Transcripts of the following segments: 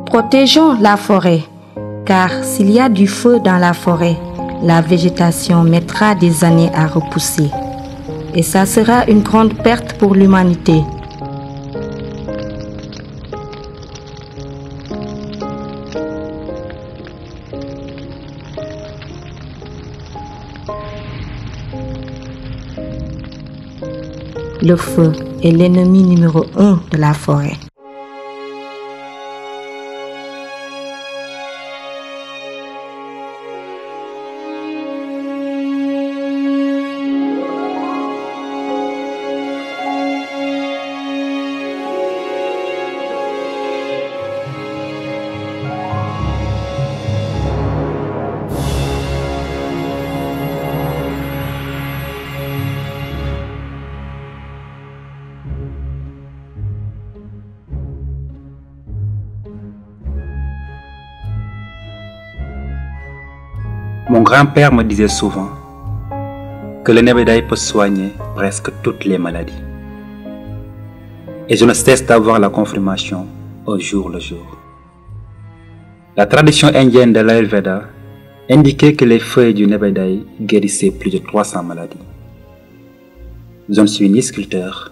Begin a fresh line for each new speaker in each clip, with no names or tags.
Protégeons la forêt, car s'il y a du feu dans la forêt, la végétation mettra des années à repousser. Et ça sera une grande perte pour l'humanité. Le feu est l'ennemi numéro 1 de la forêt.
Mon grand-père me disait souvent que le nebedaï peut soigner presque toutes les maladies. Et je ne cesse d'avoir la confirmation au jour le jour. La tradition indienne de l'Ayurveda indiquait que les feuilles du nebedaï guérissaient plus de 300 maladies. Je ne suis ni sculpteur,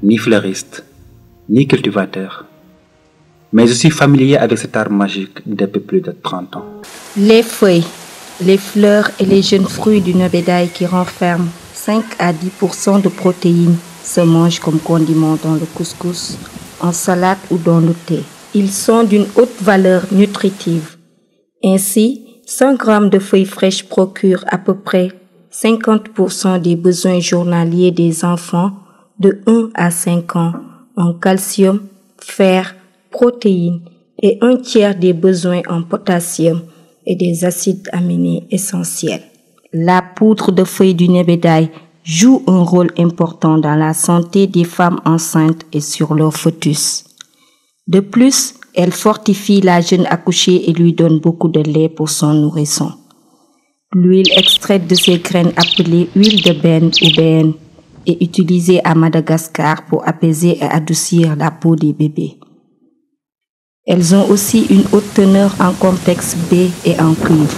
ni fleuriste, ni cultivateur, mais je suis familier avec cet art magique depuis plus de 30 ans.
Les feuilles, les fleurs et les jeunes fruits du nebedaï qui renferment 5 à 10% de protéines se mangent comme condiment dans le couscous, en salade ou dans le thé. Ils sont d'une haute valeur nutritive. Ainsi, 100 grammes de feuilles fraîches procurent à peu près 50% des besoins journaliers des enfants de 1 à 5 ans en calcium, fer, protéines et un tiers des besoins en potassium et des acides aminés essentiels. La poudre de feuilles du nebedaï joue un rôle important dans la santé des femmes enceintes et sur leur fœtus. De plus, elle fortifie la jeune accouchée et lui donne beaucoup de lait pour son nourrisson. L'huile extraite de ces graines appelée huile de benne ou benne est utilisée à Madagascar pour apaiser et adoucir la peau des bébés. Elles ont aussi une haute teneur en complexe B et en cuivre.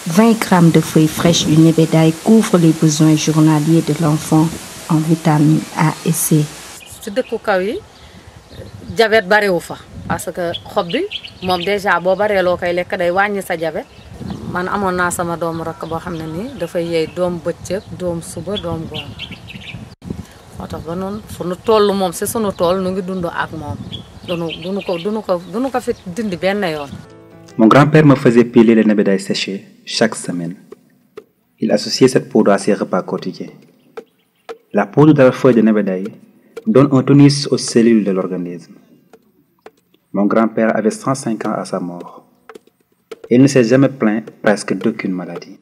20 grammes de feuilles fraîches du nebedaï couvrent les besoins journaliers de l'enfant en vitamines A et C.
Diabète bariwu fa parce que xob bi moom déjà boo baree loo koy lekk day wàññi sa diabète man amoon naa sama doomu rakk boo xam ne nii dafay yey doom bëccëg doom suba doom ngoon moo tax ba noonu fu nu toll moom si sunu tool nu ngi dund ak moom duñu ko fi dindi benn yoon.
Mon grand-père me faisait piler le nebedaï séché chaque semaine. Il associait cette poudre à ses repas quotidiens. La poudre de la feuille de nebedaï donne un tonus aux cellules de l'organisme. Mon grand-père avait 105 ans à sa mort. Il ne s'est jamais plaint presque d'aucune maladie.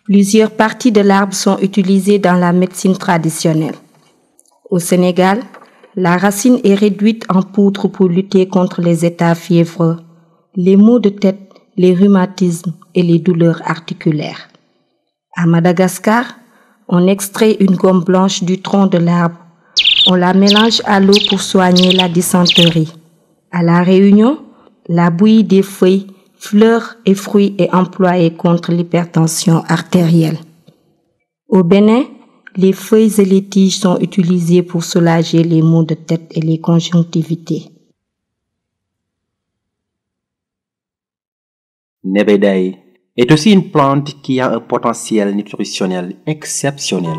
Plusieurs parties de l'arbre sont utilisées dans la médecine traditionnelle. Au Sénégal, la racine est réduite en poudre pour lutter contre les états fiévreux, les maux de tête, les rhumatismes et les douleurs articulaires. À Madagascar, on extrait une gomme blanche du tronc de l'arbre. On la mélange à l'eau pour soigner la dysenterie. À La Réunion, la bouillie des feuilles, fleurs et fruits est employée contre l'hypertension artérielle. Au Bénin, les feuilles et les tiges sont utilisées pour soulager les maux de tête et les conjonctivités.
Nebedaï est aussi une plante qui a un potentiel nutritionnel exceptionnel.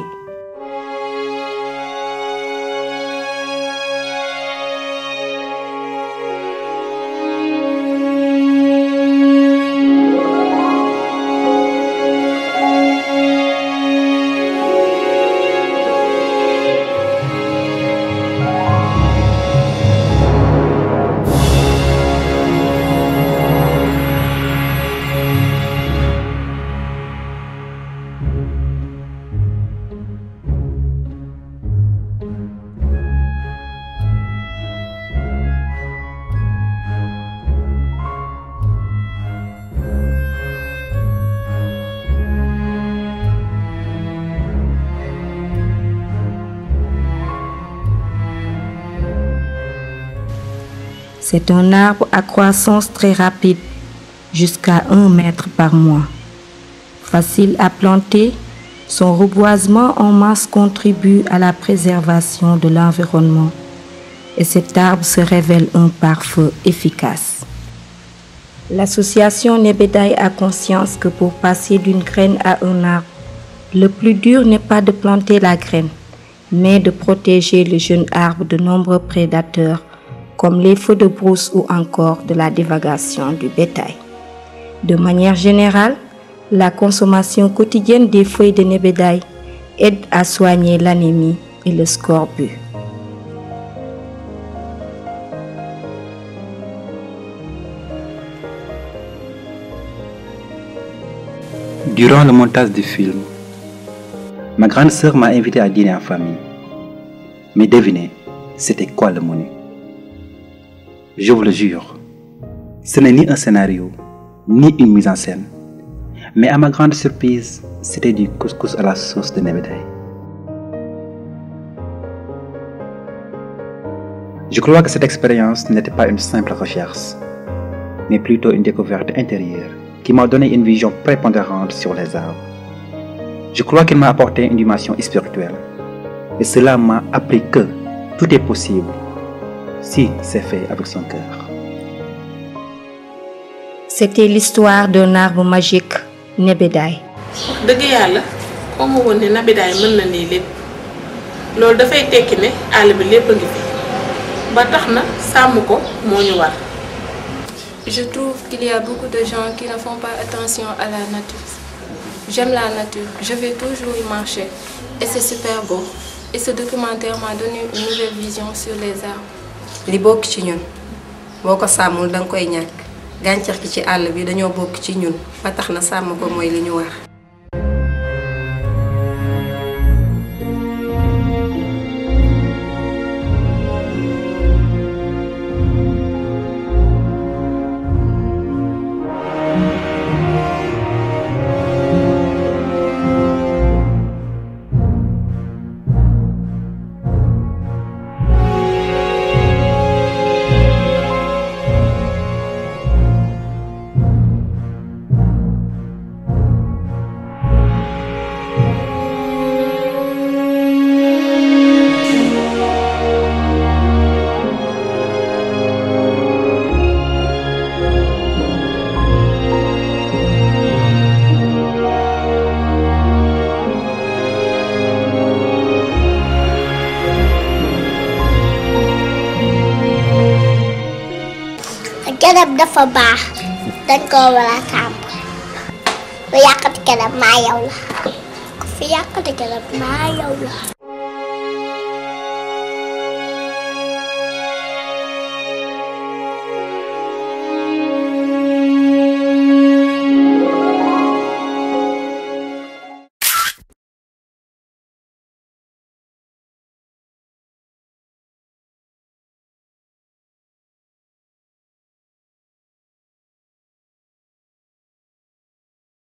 C'est un arbre à croissance très rapide, jusqu'à 1 mètre par mois. Facile à planter, son reboisement en masse contribue à la préservation de l'environnement et cet arbre se révèle un pare-feu efficace. L'association Nebedaay a conscience que pour passer d'une graine à un arbre, le plus dur n'est pas de planter la graine, mais de protéger le jeune arbre de nombreux prédateurs comme les feux de brousse ou encore de la divagation du bétail. De manière générale, la consommation quotidienne des feuilles de nebedaay aide à soigner l'anémie et le scorbut.
Durant le montage du film, ma grande sœur m'a invité à dîner en famille. Mais devinez, c'était quoi le menu? Je vous le jure, ce n'est ni un scénario, ni une mise en scène. Mais à ma grande surprise, c'était du couscous à la sauce de nebedaay. Je crois que cette expérience n'était pas une simple recherche, mais plutôt une découverte intérieure qui m'a donné une vision prépondérante sur les arbres. Je crois qu'il m'a apporté une dimension spirituelle, et cela m'a appris que tout est possible si c'est fait avec son cœur.
C'était l'histoire d'un arbre magique, nebedaay.
dëgg yàlla xaw ma woon ne nebedaay mën na nii lépp loolu dafay tekki ne àll bi lépp a ngi fi ba tax na sàmm ko moo ñu war.
Je trouve qu'il y a beaucoup de gens qui ne font pas attention à la nature. J'aime la nature, je vais toujours y marcher et c'est super beau. Et ce documentaire m'a donné une nouvelle vision sur les arbres.
li bokk ci ñun boo ko sàmmul danga koy ñàkk gàncax gi ci àll bi dañoo bokk ci ñun ba tax na sàmm ko mooy li ñu war.
garab dafa baax dañ ko war a sàmm ku yàqati garab maa yow la ku fi yàqati garab maa yow la